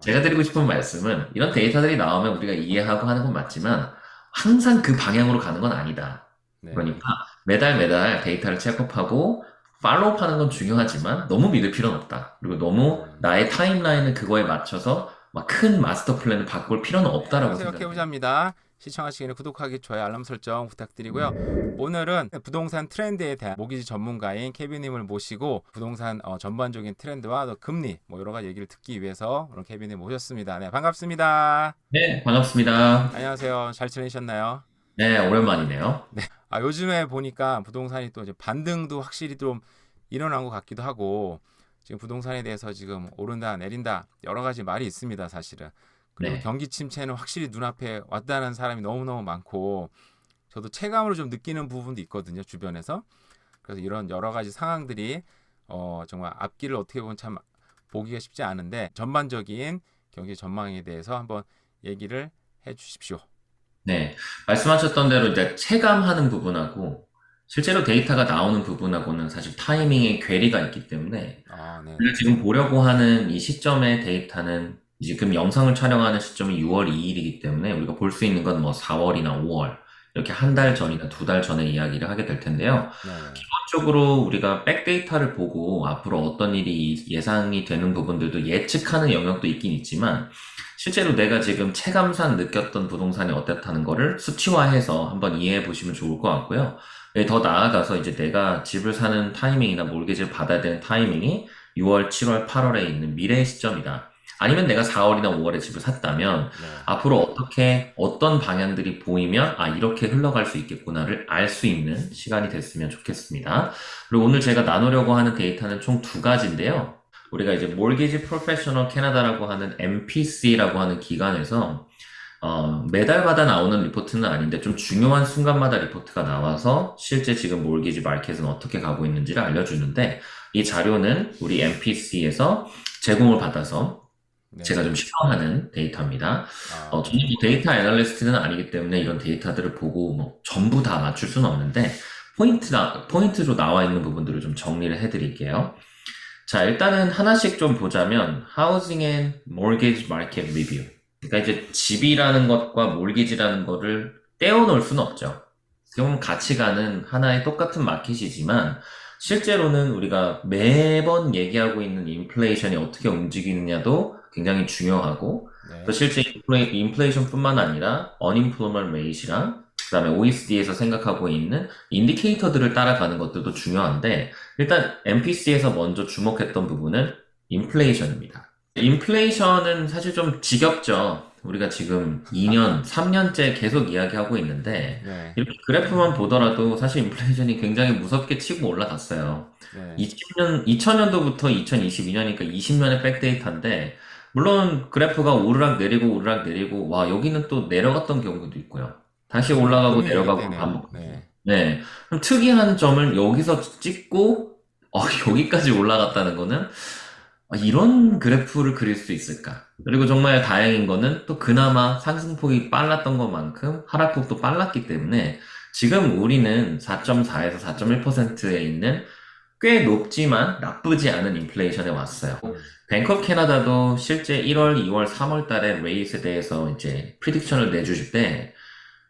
제가 드리고 싶은 말씀은 이런 데이터들이 나오면 우리가 이해하고 하는 건 맞지만 항상 그 방향으로 가는 건 아니다. 그러니까 네. 매달 매달 데이터를 체크업하고 팔로우하는 건 중요하지만 너무 믿을 필요는 없다. 그리고 너무 음. 나의 타임라인은 그거에 맞춰서 막 큰 마스터 플랜을 바꿀 필요는 네, 한번 없다라고 생각해 생각해요. 보자입니다. 시청하시기 전에 구독하기, 좋아요, 알람 설정 부탁드리고요. 오늘은 부동산 트렌드에 대한 모기지 전문가인 케빈님을 모시고 부동산 전반적인 트렌드와 또 금리 뭐 여러 가지 얘기를 듣기 위해서 오늘 케빈님 모셨습니다. 네, 반갑습니다. 네, 반갑습니다. 안녕하세요. 잘 지내셨나요? 네, 오랜만이네요. 요즘에 보니까 부동산이 또 이제 반등도 확실히 좀 일어난 것 같기도 하고 지금 부동산에 대해서 지금 오른다 내린다 여러 가지 말이 있습니다, 사실은. 그리고 네. 경기 침체는 확실히 눈앞에 왔다는 사람이 너무너무 많고 저도 체감으로 좀 느끼는 부분도 있거든요, 주변에서. 그래서 이런 여러 가지 상황들이 정말 앞길을 어떻게 보면 참 보기가 쉽지 않은데 전반적인 경기 전망에 대해서 한번 얘기를 해 주십시오. 네. 말씀하셨던 대로 이제 체감하는 부분하고 실제로 데이터가 나오는 부분하고는 사실 타이밍의 괴리가 있기 때문에 아, 우리가 네네. 지금 보려고 하는 이 시점의 데이터는 지금 영상을 촬영하는 시점이 6월 2일이기 때문에 우리가 볼 수 있는 건 뭐 4월이나 5월 이렇게 한 달 전이나 두 달 전에 이야기를 하게 될 텐데요. 네네. 기본적으로 우리가 백데이터를 보고 앞으로 어떤 일이 예상이 되는 부분들도 예측하는 영역도 있긴 있지만 실제로 내가 지금 체감상 느꼈던 부동산이 어떻다는 거를 수치화해서 한번 이해해 보시면 좋을 것 같고요. 예, 더 나아가서 이제 내가 집을 사는 타이밍이나 몰개지를 받아야 되는 타이밍이 6월, 7월, 8월에 있는 미래의 시점이다. 아니면 내가 4월이나 5월에 집을 샀다면 네. 앞으로 어떻게 어떤 방향들이 보이면 아 이렇게 흘러갈 수 있겠구나를 알 수 있는 시간이 됐으면 좋겠습니다. 그리고 오늘 제가 나누려고 하는 데이터는 총 두 가지인데요. 우리가 이제 몰기지 프로페셔널 캐나다라고 하는 MPC라고 하는 기관에서 매달마다 나오는 리포트는 아닌데 좀 중요한 순간마다 리포트가 나와서 실제 지금 몰기지 마켓은 어떻게 가고 있는지를 알려주는데 이 자료는 우리 MPC에서 제공을 받아서 제가 좀 네네. 싫어하는 데이터입니다. 아, 저는 뭐 데이터 애널리스트는 아니기 때문에 이런 데이터들을 보고 뭐 전부 다 맞출 수는 없는데 포인트로 나와 있는 부분들을 좀 정리를 해드릴게요. 자, 일단은 하나씩 좀 보자면 Housing and Mortgage Market Review. 그러니까 이제 집이라는 것과 몰기지라는 거를 떼어놓을 수는 없죠. 그럼 같이 가는 하나의 똑같은 마켓이지만 실제로는 우리가 매번 얘기하고 있는 인플레이션이 어떻게 움직이느냐도 굉장히 중요하고 또 네. 실제 인플레이션뿐만 아니라 unemployment rate이랑 그다음에 OECD에서 생각하고 있는 인디케이터들을 따라가는 것들도 중요한데 일단 MPC에서 먼저 주목했던 부분은 인플레이션입니다. 인플레이션은 사실 좀 지겹죠. 우리가 지금 2년, 3년째 계속 이야기하고 있는데 네. 이렇게 그래프만 보더라도 사실 인플레이션이 굉장히 무섭게 치고 올라갔어요. 네. 2000년도부터 2022년이니까 20년의 백데이터인데 물론 그래프가 오르락 내리고 오르락 내리고 와 여기는 또 내려갔던 경우도 있고요. 다시 올라가고 금리 얘기 내려가고 때네요. 반복해서. 네. 네. 그럼 특이한 점을 여기서 찍고 여기까지 올라갔다는 거는 이런 그래프를 그릴 수 있을까? 그리고 정말 다행인 거는 또 그나마 상승폭이 빨랐던 것만큼 하락폭도 빨랐기 때문에 지금 우리는 4.4에서 4.1%에 있는 꽤 높지만 나쁘지 않은 인플레이션에 왔어요. 음. 뱅크 오브 캐나다도 실제 1월, 2월, 3월 달에 레이스에 대해서 이제 프리딕션을 내주실 때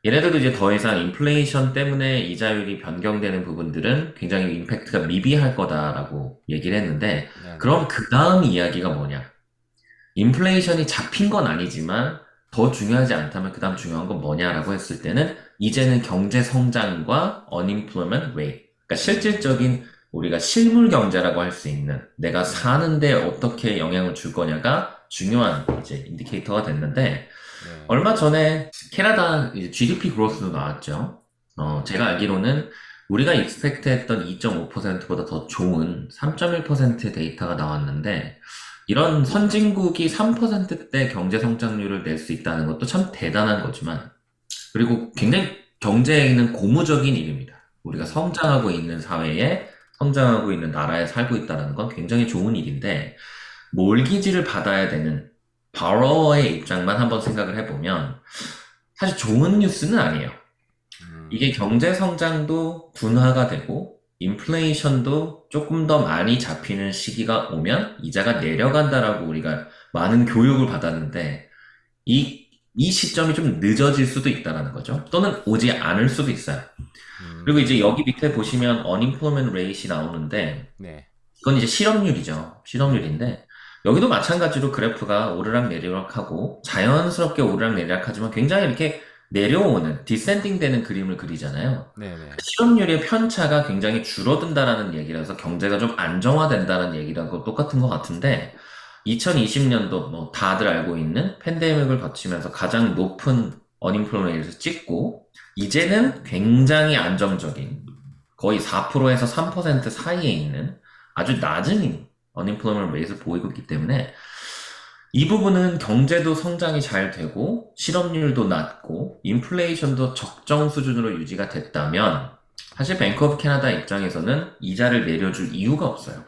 얘네들도 이제 더 이상 인플레이션 때문에 이자율이 변경되는 부분들은 굉장히 임팩트가 미비할 거다라고 얘기를 했는데, 네네. 그럼 그 다음 이야기가 뭐냐? 인플레이션이 잡힌 건 아니지만 더 중요하지 않다면 그 다음 중요한 건 뭐냐라고 했을 때는 이제는 경제 성장과 unemployment rate, 그러니까 음. 실질적인 우리가 실물 경제라고 할 수 있는 내가 네. 사는데 어떻게 영향을 줄 거냐가 중요한 이제 인디케이터가 됐는데 네. 얼마 전에 캐나다 이제 GDP 그로스도 나왔죠. 네. 제가 알기로는 우리가 익스펙트 했던 2.5%보다 더 좋은 3.1%의 데이터가 나왔는데, 이런 선진국이 3%대 경제 성장률을 낼 수 있다는 것도 참 대단한 거지만, 그리고 굉장히 경제에는 고무적인 일입니다. 우리가 음. 성장하고 있는 사회에, 성장하고 있는 나라에 살고 있다는 건 굉장히 좋은 일인데, 몰기지를 받아야 되는 바로어의 입장만 한번 생각을 해보면 사실 좋은 뉴스는 아니에요. 이게 음. 경제 성장도 둔화가 되고 인플레이션도 조금 더 많이 잡히는 시기가 오면 이자가 내려간다라고 우리가 많은 교육을 받았는데 이 시점이 좀 늦어질 수도 있다라는 거죠. 또는 오지 않을 수도 있어요. 그리고 이제 여기 밑에 보시면 unemployment rate이 나오는데 네. 이건 이제 실업률이죠. 실업률인데 여기도 마찬가지로 그래프가 오르락내리락하고 자연스럽게 오르락내리락하지만 굉장히 이렇게 내려오는 디센딩 되는 그림을 그리잖아요. 네네. 실업률의 편차가 굉장히 줄어든다라는 얘기라서 경제가 좀 안정화된다는 얘기라고 똑같은 것 같은데 2020년도 뭐 다들 알고 있는 팬데믹을 거치면서 가장 높은 어닝플로메이를 찍고 이제는 굉장히 안정적인 거의 4%에서 3% 사이에 있는 아주 낮은 어닝플로메이트 레이트를 보이고 있기 때문에 이 부분은 경제도 성장이 잘 되고 실업률도 낮고 인플레이션도 적정 수준으로 유지가 됐다면 사실 뱅크 오브 캐나다 입장에서는 이자를 내려줄 이유가 없어요.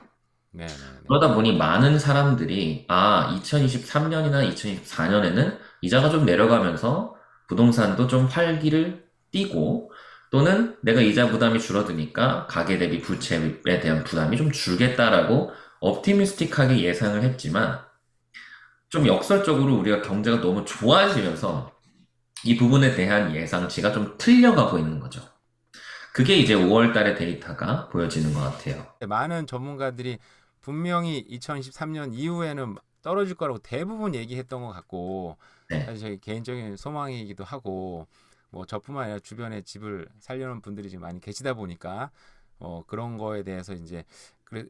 네네네. 그러다 보니 많은 사람들이 2023년이나 2024년에는 이자가 좀 내려가면서 부동산도 좀 활기를 띠고 또는 내가 이자 부담이 줄어드니까 가계 대비 부채에 대한 부담이 좀 줄겠다라고 업티미스틱하게 예상을 했지만 좀 역설적으로 우리가 경제가 너무 좋아지면서 이 부분에 대한 예상치가 좀 틀려가고 있는 거죠. 그게 이제 5월 달의 데이터가 보여지는 것 같아요. 많은 전문가들이 분명히 2023년 이후에는 떨어질 거라고 대부분 얘기했던 것 같고 네. 사실 저희 개인적인 소망이기도 하고 뭐 저뿐만 아니라 주변에 집을 살려는 분들이 지금 많이 계시다 보니까 그런 거에 대해서 이제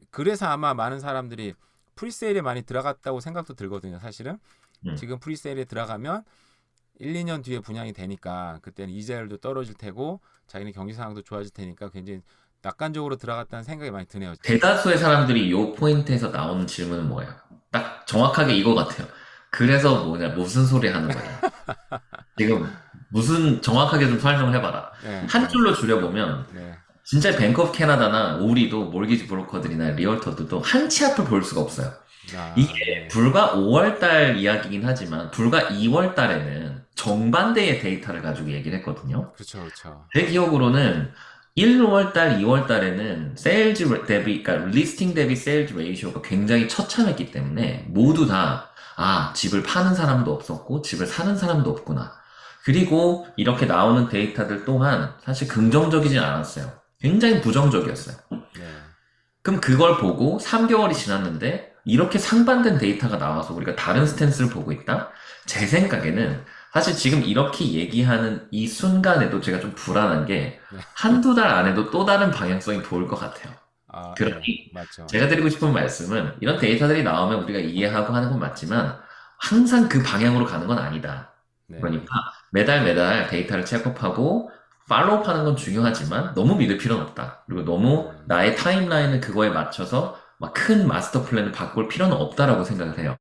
그래서 아마 많은 사람들이 프리세일에 많이 들어갔다고 생각도 들거든요. 사실은 지금 프리세일에 들어가면 1, 2년 뒤에 분양이 되니까 그때는 이자율도 떨어질 테고 자기네 경제 상황도 좋아질 테니까 굉장히 낙관적으로 들어갔다는 생각이 많이 드네요. 대다수의 사람들이 이 포인트에서 나오는 질문은 뭐예요? 딱 정확하게 이거 같아요. 그래서 뭐냐, 무슨 소리 하는 거예요? 지금 무슨 정확하게 좀 설명을 해봐라. 네, 한 줄로 줄여보면 네, 진짜 뱅크 오브 캐나다나 우리도 몰기지 브로커들이나 리얼터들도 한 치 앞을 볼 수가 없어요. 이게 네. 불과 5월 달 이야기긴 하지만 불과 2월 달에는 정반대의 데이터를 가지고 얘기를 했거든요. 그렇죠, 그렇죠. 제 기억으로는 1월 달, 2월 달에는 세일즈 대비, 그러니까 리스팅 대비 세일즈 레이쇼가 굉장히 처참했기 때문에 모두 다, 집을 파는 사람도 없었고, 집을 사는 사람도 없구나. 그리고 이렇게 나오는 데이터들 또한 사실 긍정적이진 않았어요. 굉장히 부정적이었어요. 네, 그럼 그걸 보고 3개월이 지났는데 이렇게 상반된 데이터가 나와서 우리가 다른 스탠스를 보고 있다? 제 생각에는 사실 지금 이렇게 얘기하는 이 순간에도 제가 좀 불안한 게 네. 한두 달 안에도 또 다른 방향성이 보일 것 같아요. 네, 그러니 맞죠. 제가 드리고 싶은 말씀은 이런 데이터들이 나오면 우리가 이해하고 하는 건 맞지만 항상 그 방향으로 가는 건 아니다. 네, 그러니까 매달 매달 데이터를 체크업하고 팔로우하는 건 중요하지만 너무 믿을 필요는 없다. 그리고 너무 나의 타임라인을 그거에 맞춰서 막 큰 마스터 플랜을 바꿀 필요는 없다라고 생각을 해요.